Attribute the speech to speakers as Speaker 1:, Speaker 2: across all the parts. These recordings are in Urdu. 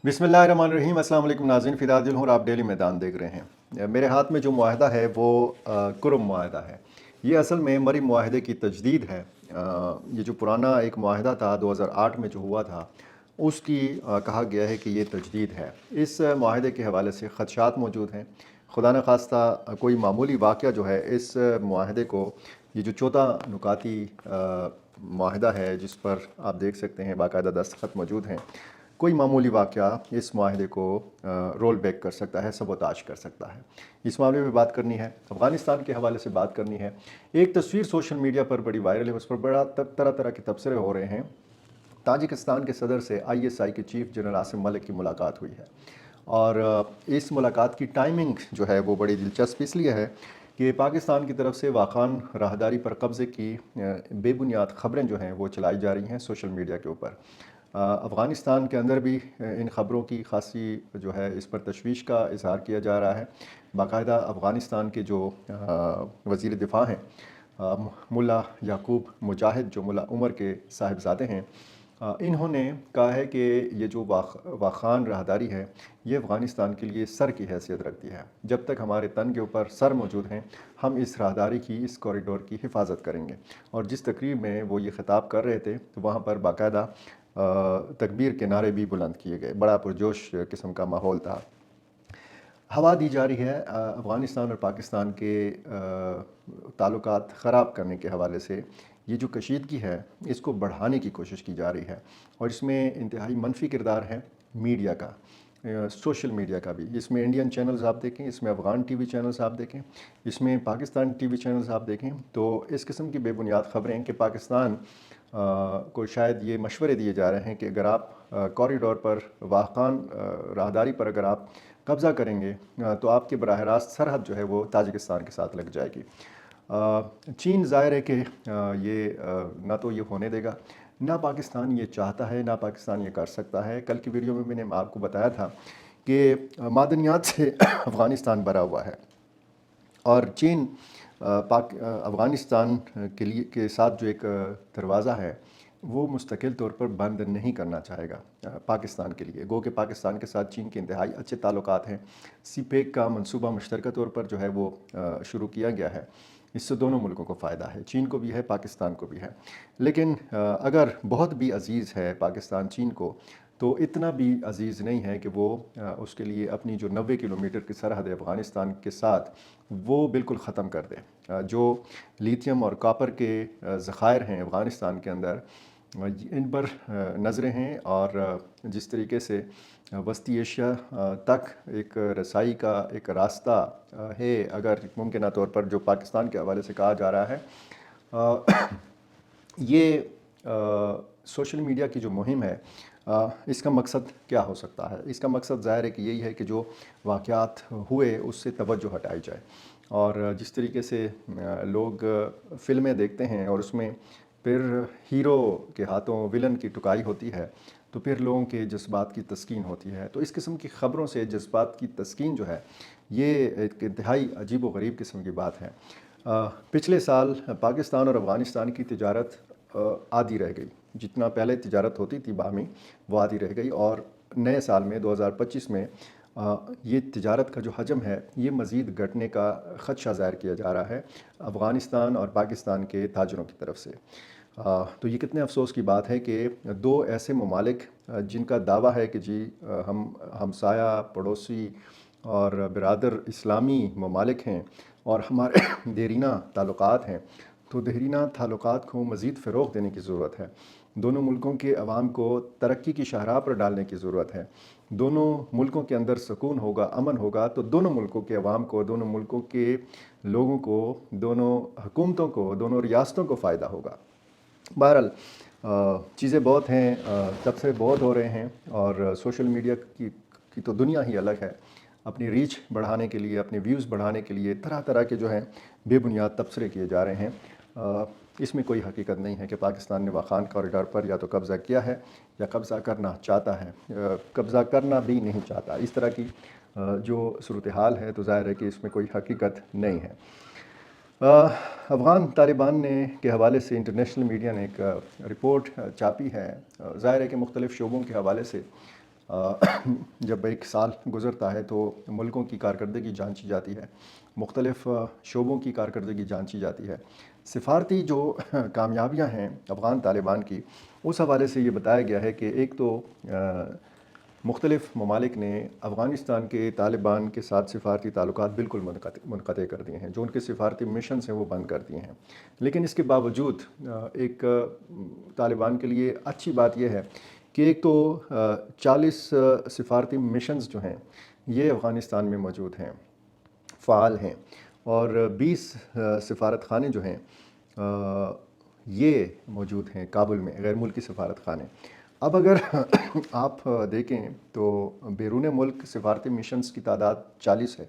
Speaker 1: بسم اللہ الرحمن الرحیم۔ السلام علیکم ناظرین، فدا دل ہوں اور آپ ڈیلی میدان دیکھ رہے ہیں۔ میرے ہاتھ میں جو معاہدہ ہے وہ کرم معاہدہ ہے۔ یہ اصل میں مریم معاہدے کی تجدید ہے۔ یہ جو پرانا ایک معاہدہ تھا 2008 میں جو ہوا تھا، اس کی کہا گیا ہے کہ یہ تجدید ہے۔ اس معاہدے کے حوالے سے خدشات موجود ہیں۔ خدا نخواستہ کوئی معمولی واقعہ جو ہے اس معاہدے کو، یہ جو چوتھا نکاتی معاہدہ ہے جس پر آپ دیکھ سکتے ہیں باقاعدہ دستخط موجود ہیں، کوئی معمولی واقعہ اس معاہدے کو رول بیک کر سکتا ہے، سبوتاش کر سکتا ہے۔ اس معاملے میں بات کرنی ہے، افغانستان کے حوالے سے بات کرنی ہے۔ ایک تصویر سوشل میڈیا پر بڑی وائرل ہے، اس پر بڑا طرح طرح کے تبصرے ہو رہے ہیں۔ تاجکستان کے صدر سے ISI کے چیف جنرل عاصم ملک کی ملاقات ہوئی ہے، اور اس ملاقات کی ٹائمنگ جو ہے وہ بڑی دلچسپ اس لیے ہے کہ پاکستان کی طرف سے واخان راہداری پر قبضے کی بے بنیاد خبریں جو ہیں وہ چلائی جا رہی ہیں سوشل میڈیا کے اوپر۔ افغانستان کے اندر بھی ان خبروں کی خاصی جو ہے اس پر تشویش کا اظہار کیا جا رہا ہے۔ باقاعدہ افغانستان کے جو وزیر دفاع ہیں، ملا یعقوب مجاہد، جو ملا عمر کے صاحبزادے ہیں، انہوں نے کہا ہے کہ یہ جو واخان راہداری ہے یہ افغانستان کے لیے سر کی حیثیت رکھتی ہے۔ جب تک ہمارے تن کے اوپر سر موجود ہیں، ہم اس راہداری کی، اس کوریڈور کی حفاظت کریں گے۔ اور جس تقریب میں وہ یہ خطاب کر رہے تھے تو وہاں پر باقاعدہ تکبیر کے نعرے بھی بلند کیے گئے، بڑا پرجوش قسم کا ماحول تھا۔ ہوا دی جا رہی ہے افغانستان اور پاکستان کے تعلقات خراب کرنے کے حوالے سے۔ یہ جو کشیدگی ہے اس کو بڑھانے کی کوشش کی جا رہی ہے، اور اس میں انتہائی منفی کردار ہے میڈیا کا، سوشل میڈیا کا بھی۔ اس میں انڈین چینلز آپ دیکھیں، اس میں افغان ٹی وی چینلز آپ دیکھیں، اس میں پاکستان ٹی وی چینلز آپ دیکھیں، تو اس قسم کی بے بنیاد خبریں کہ پاکستان کو شاید یہ مشورے دیے جا رہے ہیں کہ اگر آپ کوریڈور پر، واخان راہداری پر اگر آپ قبضہ کریں گے تو آپ کے براہ راست سرحد جو ہے وہ تاجکستان کے ساتھ لگ جائے گی۔ چین ظاہر ہے کہ یہ نہ تو یہ ہونے دے گا، نہ پاکستان یہ چاہتا ہے، نہ پاکستان یہ کر سکتا ہے۔ کل کی ویڈیو میں نے آپ کو بتایا تھا کہ معدنیات سے افغانستان بھرا ہوا ہے، اور چین افغانستان کے ساتھ جو ایک دروازہ ہے وہ مستقل طور پر بند نہیں کرنا چاہے گا پاکستان کے لیے۔ گو کہ پاکستان کے ساتھ چین کے انتہائی اچھے تعلقات ہیں۔ سی پیک کا منصوبہ مشترکہ طور پر جو ہے وہ شروع کیا گیا ہے۔ اس سے دونوں ملکوں کو فائدہ ہے، چین کو بھی ہے، پاکستان کو بھی ہے۔ لیکن اگر بہت بھی عزیز ہے پاکستان چین کو، تو اتنا بھی عزیز نہیں ہے کہ وہ اس کے لیے اپنی جو 90 کلومیٹر کی سرحد ہے افغانستان کے ساتھ وہ بالکل ختم کر دے۔ جو لیتھیم اور کاپر کے ذخائر ہیں افغانستان کے اندر، ان پر نظریں ہیں، اور جس طریقے سے وسطی ایشیا تک ایک رسائی کا ایک راستہ ہے، اگر ممکنہ طور پر جو پاکستان کے حوالے سے کہا جا رہا ہے، یہ سوشل میڈیا کی جو مہم ہے اس کا مقصد کیا ہو سکتا ہے؟ اس کا مقصد ظاہر ہے کہ یہی ہے کہ جو واقعات ہوئے اس سے توجہ ہٹائی جائے، اور جس طریقے سے لوگ فلمیں دیکھتے ہیں اور اس میں پھر ہیرو کے ہاتھوں ولن کی ٹکائی ہوتی ہے تو پھر لوگوں کے جذبات کی تسکین ہوتی ہے، تو اس قسم کی خبروں سے جذبات کی تسکین جو ہے یہ ایک انتہائی عجیب و غریب قسم کی بات ہے۔ پچھلے سال پاکستان اور افغانستان کی تجارت آدھی رہ گئی، جتنا پہلے تجارت ہوتی تھی باہمی وہ آدھی رہ گئی، اور نئے سال میں 2025 میں یہ تجارت کا جو حجم ہے یہ مزید گھٹنے کا خدشہ ظاہر کیا جا رہا ہے افغانستان اور پاکستان کے تاجروں کی طرف سے۔ تو یہ کتنے افسوس کی بات ہے کہ دو ایسے ممالک جن کا دعویٰ ہے کہ جی ہم ہمسایہ، پڑوسی اور برادر اسلامی ممالک ہیں اور ہمارے دیرینہ تعلقات ہیں، تو دیرینہ تعلقات کو مزید فروغ دینے کی ضرورت ہے۔ دونوں ملکوں کے عوام کو ترقی کی شاہراہ پر ڈالنے کی ضرورت ہے۔ دونوں ملکوں کے اندر سکون ہوگا، امن ہوگا، تو دونوں ملکوں کے عوام کو، دونوں ملکوں کے لوگوں کو، دونوں حکومتوں کو، دونوں ریاستوں کو فائدہ ہوگا۔ بہرحال چیزیں بہت ہیں، تبصرے بہت ہو رہے ہیں، اور سوشل میڈیا کی تو دنیا ہی الگ ہے۔ اپنی ریچ بڑھانے کے لیے، اپنے ویوز بڑھانے کے لیے طرح طرح کے جو ہیں بے بنیاد تبصرے کیے جا رہے ہیں۔ اس میں کوئی حقیقت نہیں ہے کہ پاکستان نے واخان کوریڈور پر یا تو قبضہ کیا ہے یا قبضہ کرنا چاہتا ہے، قبضہ کرنا بھی نہیں چاہتا۔ اس طرح کی جو صورتحال ہے تو ظاہر ہے کہ اس میں کوئی حقیقت نہیں ہے۔ افغان طالبان کے حوالے سے انٹرنیشنل میڈیا نے ایک رپورٹ چھاپی ہے۔ ظاہر ہے کہ مختلف شعبوں کے حوالے سے جب ایک سال گزرتا ہے تو ملکوں کی کارکردگی جانچی جاتی ہے، مختلف شعبوں کی کارکردگی جانچی جاتی ہے۔ سفارتی جو کامیابیاں ہیں افغان طالبان کی، اس حوالے سے یہ بتایا گیا ہے کہ ایک تو مختلف ممالک نے افغانستان کے طالبان کے ساتھ سفارتی تعلقات بالکل منقطع کر دیے ہیں، جو ان کے سفارتی مشنز ہیں وہ بند کر دیے ہیں۔ لیکن اس کے باوجود ایک طالبان کے لیے اچھی بات یہ ہے کہ ایک تو 40 سفارتی مشنز جو ہیں یہ افغانستان میں موجود ہیں، فعال ہیں، اور 20 سفارت خانے جو ہیں یہ موجود ہیں کابل میں، غیر ملکی سفارت خانے۔ اب اگر آپ دیکھیں تو بیرون ملک سفارتی مشنز کی تعداد 40 ہے،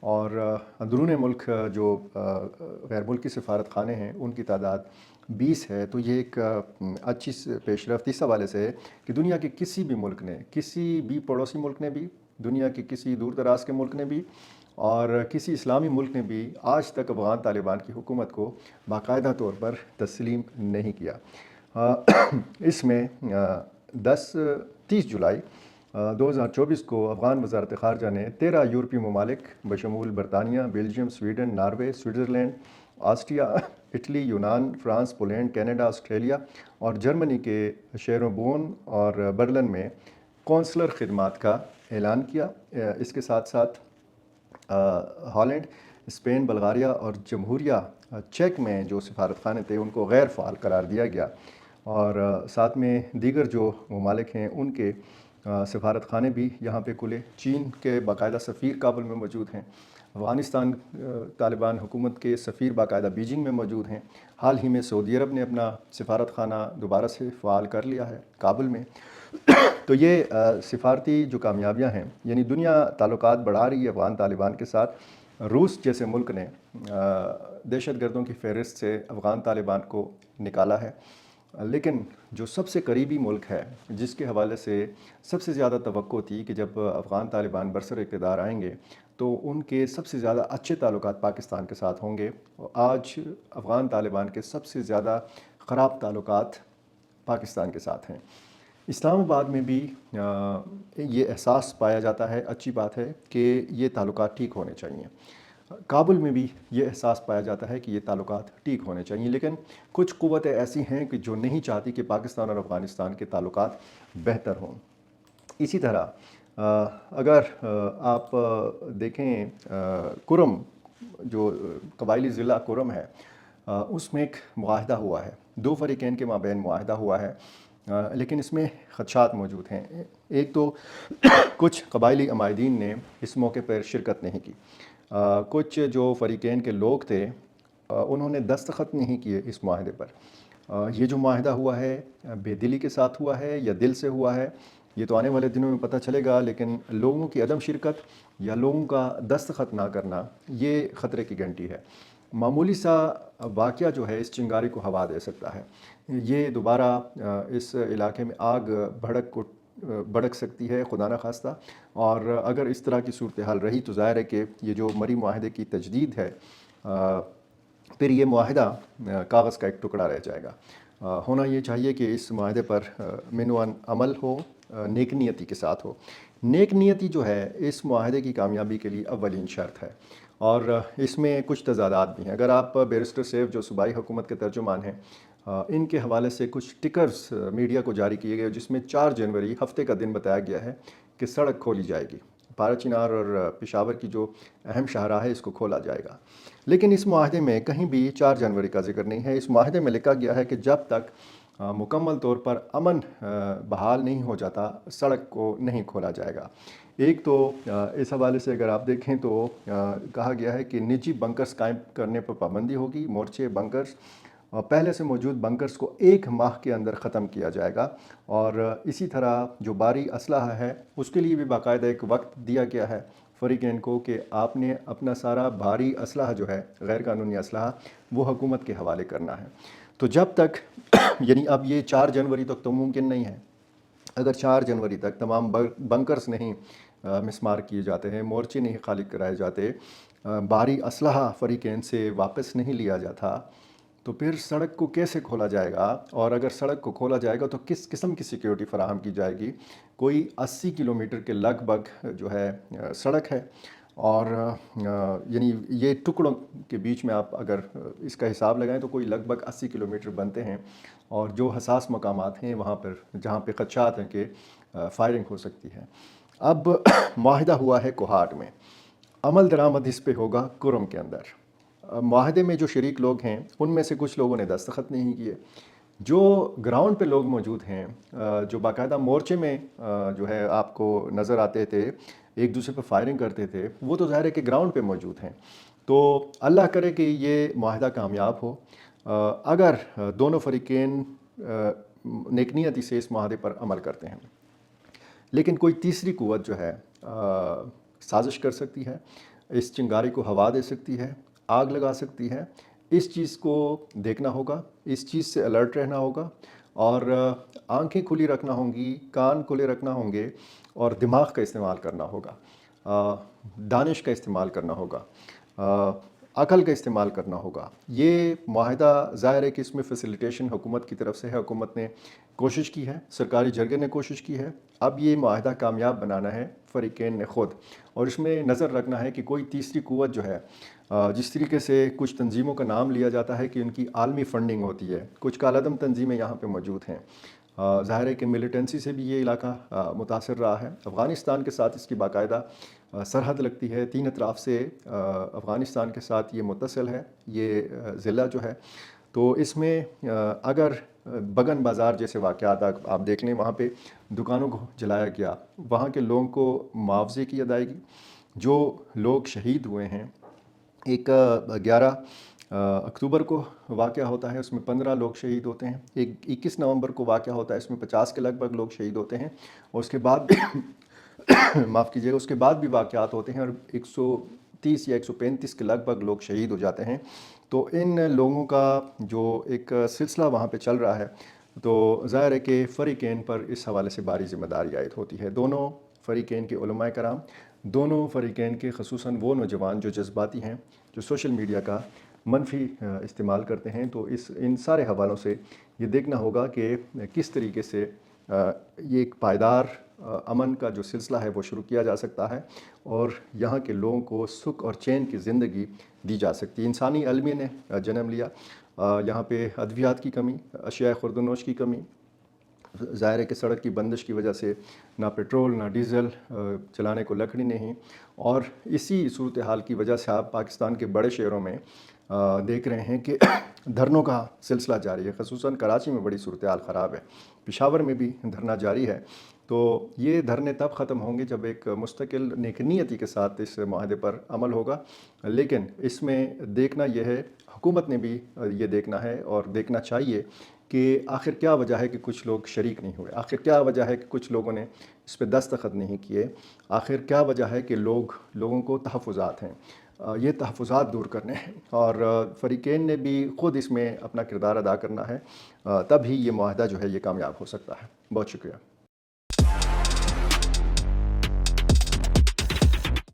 Speaker 1: اور اندرون ملک جو غیر ملکی سفارت خانے ہیں ان کی تعداد 20 ہے، تو یہ ایک اچھی پیش رفت اس حوالے سے ہے کہ دنیا کے کسی بھی ملک نے، کسی بھی پڑوسی ملک نے بھی، دنیا کے کسی دور دراز کے ملک نے بھی، اور کسی اسلامی ملک نے بھی آج تک افغان طالبان کی حکومت کو باقاعدہ طور پر تسلیم نہیں کیا۔ اس میں 30 جولائی 2024 کو افغان وزارت خارجہ نے 13 یورپی ممالک بشمول برطانیہ، Belgium, Sweden, Norway, Switzerland, Austria, Italy, یونان، فرانس، پولینڈ، کینیڈا، آسٹریلیا اور جرمنی کے شہروں بون اور برلن میں کونسلر خدمات کا اعلان کیا۔ اس کے ساتھ ساتھ ہالینڈ، اسپین، بلغاریہ اور جمہوریہ چیک میں جو سفارت خانے تھے ان کو غیر فعال قرار دیا گیا، اور ساتھ میں دیگر جو ممالک ہیں ان کے سفارت خانے بھی یہاں پہ کھلے۔ چین کے باقاعدہ سفیر کابل میں موجود ہیں، افغانستان طالبان حکومت کے سفیر باقاعدہ بیجنگ میں موجود ہیں۔ حال ہی میں سعودی عرب نے اپنا سفارت خانہ دوبارہ سے فعال کر لیا ہے کابل میں۔ تو یہ سفارتی جو کامیابیاں ہیں، یعنی دنیا تعلقات بڑھا رہی ہے افغان طالبان کے ساتھ۔ روس جیسے ملک نے دہشت گردوں کی فہرست سے افغان طالبان کو نکالا ہے، لیکن جو سب سے قریبی ملک ہے جس کے حوالے سے سب سے زیادہ توقع تھی کہ جب افغان طالبان برسر اقتدار آئیں گے تو ان کے سب سے زیادہ اچھے تعلقات پاکستان کے ساتھ ہوں گے، آج افغان طالبان کے سب سے زیادہ خراب تعلقات پاکستان کے ساتھ ہیں۔ اسلام آباد میں بھی یہ احساس پایا جاتا ہے، اچھی بات ہے کہ یہ تعلقات ٹھیک ہونے چاہیے۔ کابل میں بھی یہ احساس پایا جاتا ہے کہ یہ تعلقات ٹھیک ہونے چاہیے، لیکن کچھ قوتیں ایسی ہیں کہ جو نہیں چاہتی کہ پاکستان اور افغانستان کے تعلقات بہتر ہوں۔ اسی طرح اگر آپ دیکھیں کرم، جو قبائلی ضلع کرم ہے، اس میں ایک معاہدہ ہوا ہے، دو فریقین کے مابین معاہدہ ہوا ہے، لیکن اس میں خدشات موجود ہیں۔ ایک تو کچھ قبائلی عمائدین نے اس موقع پر شرکت نہیں کی، کچھ جو فریقین کے لوگ تھے انہوں نے دستخط نہیں کیے اس معاہدے پر۔ یہ جو معاہدہ ہوا ہے بے دلی کے ساتھ ہوا ہے یا دل سے ہوا ہے، یہ تو آنے والے دنوں میں پتہ چلے گا، لیکن لوگوں کی عدم شرکت یا لوگوں کا دستخط نہ کرنا یہ خطرے کی گھنٹی ہے۔ معمولی سا واقعہ جو ہے اس چنگاری کو ہوا دے سکتا ہے، یہ دوبارہ اس علاقے میں آگ بھڑک سکتی ہے خدا نخواستہ، اور اگر اس طرح کی صورتحال رہی تو ظاہر ہے کہ یہ جو مری معاہدے کی تجدید ہے، پھر یہ معاہدہ کاغذ کا ایک ٹکڑا رہ جائے گا۔ ہونا یہ چاہیے کہ اس معاہدے پر منوان عمل ہو، نیک نیتی کے ساتھ ہو۔ نیک نیتی جو ہے اس معاہدے کی کامیابی کے لیے اولین شرط ہے، اور اس میں کچھ تضادات بھی ہیں۔ اگر آپ بیرسٹر سیف جو صوبائی حکومت کے ترجمان ہیں، ان کے حوالے سے کچھ ٹکرز میڈیا کو جاری کیے گئے جس میں 4 جنوری ہفتے کا دن بتایا گیا ہے کہ سڑک کھولی جائے گی، پارا چنار اور پشاور کی جو اہم شاہراہ ہے اس کو کھولا جائے گا، لیکن اس معاہدے میں کہیں بھی 4 جنوری کا ذکر نہیں ہے۔ اس معاہدے میں لکھا گیا ہے کہ جب تک مکمل طور پر امن بحال نہیں ہو جاتا سڑک کو نہیں کھولا جائے گا۔ ایک تو اس حوالے سے اگر آپ دیکھیں تو کہا گیا ہے کہ نجی بنکرز قائم کرنے پر پابندی ہوگی، مورچے بنکرز پہلے سے موجود بنکرز کو 1 ماہ کے اندر ختم کیا جائے گا، اور اسی طرح جو بھاری اسلحہ ہے اس کے لیے بھی باقاعدہ ایک وقت دیا گیا ہے فریقین کو کہ آپ نے اپنا سارا بھاری اسلحہ جو ہے غیر قانونی اسلحہ وہ حکومت کے حوالے کرنا ہے۔ تو جب تک یعنی اب یہ 4 جنوری تک تو ممکن نہیں ہے، اگر 4 جنوری تک تمام بنکرز نہیں مسمار کیے جاتے ہیں، مورچے نہیں خالی کرائے جاتے، بھاری اسلحہ فریقین سے واپس نہیں لیا جاتا، تو پھر سڑک کو کیسے کھولا جائے گا، اور اگر سڑک کو کھولا جائے گا تو کس قسم کی سیکیورٹی فراہم کی جائے گی؟ کوئی 80 کلومیٹر کے لگ بھگ جو ہے سڑک ہے، اور یعنی یہ ٹکڑوں کے بیچ میں آپ اگر اس کا حساب لگائیں تو کوئی لگ بھگ 80 کلومیٹر بنتے ہیں، اور جو حساس مقامات ہیں وہاں پر جہاں پہ خدشات ہیں کہ فائرنگ ہو سکتی ہے۔ اب معاہدہ ہوا ہے کوہاٹ میں، عمل درآمد اس پہ ہوگا کرم کے اندر۔ معاہدے میں جو شریک لوگ ہیں ان میں سے کچھ لوگوں نے دستخط نہیں کیے، جو گراؤنڈ پہ لوگ موجود ہیں، جو باقاعدہ مورچے میں جو ہے آپ کو نظر آتے تھے، ایک دوسرے پہ فائرنگ کرتے تھے، وہ تو ظاہر ہے کہ گراؤنڈ پہ موجود ہیں۔ تو اللہ کرے کہ یہ معاہدہ کامیاب ہو، اگر دونوں فریقین نیک نیتی سے اس معاہدے پر عمل کرتے ہیں، لیکن کوئی تیسری قوت جو ہے سازش کر سکتی ہے، اس چنگاری کو ہوا دے سکتی ہے، آگ لگا سکتی ہے۔ اس چیز کو دیکھنا ہوگا، اس چیز سے الرٹ رہنا ہوگا، اور آنکھیں کھلی رکھنا ہوں گی، کان کھلے رکھنا ہوں گے، اور دماغ کا استعمال کرنا ہوگا، دانش کا استعمال کرنا ہوگا، عقل کا استعمال کرنا ہوگا۔ یہ معاہدہ ظاہر ہے کہ اس میں فیسیلیٹیشن حکومت کی طرف سے ہے، حکومت نے کوشش کی ہے، سرکاری جرگے نے کوشش کی ہے۔ اب یہ معاہدہ کامیاب بنانا ہے فریقین نے خود، اور اس میں نظر رکھنا ہے کہ کوئی تیسری قوت جو ہے، جس طریقے سے کچھ تنظیموں کا نام لیا جاتا ہے کہ ان کی عالمی فنڈنگ ہوتی ہے، کچھ کالعدم تنظیمیں یہاں پہ موجود ہیں۔ ظاہر ہے کہ ملیٹنسی سے بھی یہ علاقہ متاثر رہا ہے، افغانستان کے ساتھ اس کی باقاعدہ سرحد لگتی ہے، تین اطراف سے افغانستان کے ساتھ یہ متصل ہے یہ ضلع جو ہے۔ تو اس میں اگر بگن بازار جیسے واقعات آپ دیکھ لیں، وہاں پہ دکانوں کو جلایا گیا، وہاں کے لوگوں کو معاوضے کی ادائیگی، جو لوگ شہید ہوئے ہیں، ایک 11 اکتوبر کو واقعہ ہوتا ہے، اس میں 15 لوگ شہید ہوتے ہیں، ایک 21 نومبر کو واقعہ ہوتا ہے، اس میں 50 کے لگ بھگ لوگ شہید ہوتے ہیں، اور اس کے بعد بھی معاف کیجیے گا، اس کے بعد بھی واقعات ہوتے ہیں، اور 130 یا 135 کے لگ بھگ لوگ شہید ہو جاتے ہیں۔ تو ان لوگوں کا جو ایک سلسلہ وہاں پہ چل رہا ہے، تو ظاہر ہے کہ فریقین پر اس حوالے سے باری ذمہ داری عائد ہوتی ہے، دونوں فریقین کے علماء کرام، دونوں فریقین کے خصوصاً وہ نوجوان جو جذباتی ہیں، جو سوشل میڈیا کا منفی استعمال کرتے ہیں۔ تو ان سارے حوالوں سے یہ دیکھنا ہوگا کہ کس طریقے سے یہ ایک پائیدار امن کا جو سلسلہ ہے وہ شروع کیا جا سکتا ہے، اور یہاں کے لوگوں کو سکھ اور چین کی زندگی دی جا سکتی ہے۔ انسانی المیہ نے جنم لیا، یہاں پہ ادویات کی کمی، اشیاء خوردنوش کی کمی، ظاہر ہے کہ سڑک کی بندش کی وجہ سے نہ پیٹرول نہ ڈیزل، چلانے کو لکڑی نہیں، اور اسی صورتحال کی وجہ سے آپ پاکستان کے بڑے شہروں میں دیکھ رہے ہیں کہ دھرنوں کا سلسلہ جاری ہے، خصوصاً کراچی میں بڑی صورتحال خراب ہے، پشاور میں بھی دھرنا جاری ہے۔ تو یہ دھرنے تب ختم ہوں گے جب ایک مستقل نیک نیتی کے ساتھ اس معاہدے پر عمل ہوگا، لیکن اس میں دیکھنا یہ ہے، حکومت نے بھی یہ دیکھنا ہے اور دیکھنا چاہیے کہ آخر کیا وجہ ہے کہ کچھ لوگ شریک نہیں ہوئے، آخر کیا وجہ ہے کہ کچھ لوگوں نے اس پہ دستخط نہیں کیے، آخر کیا وجہ ہے کہ لوگوں کو تحفظات ہیں، یہ تحفظات دور کرنے ہیں، اور فریقین نے بھی خود اس میں اپنا کردار ادا کرنا ہے، تب ہی یہ معاہدہ جو ہے یہ کامیاب ہو سکتا ہے۔ بہت شکریہ۔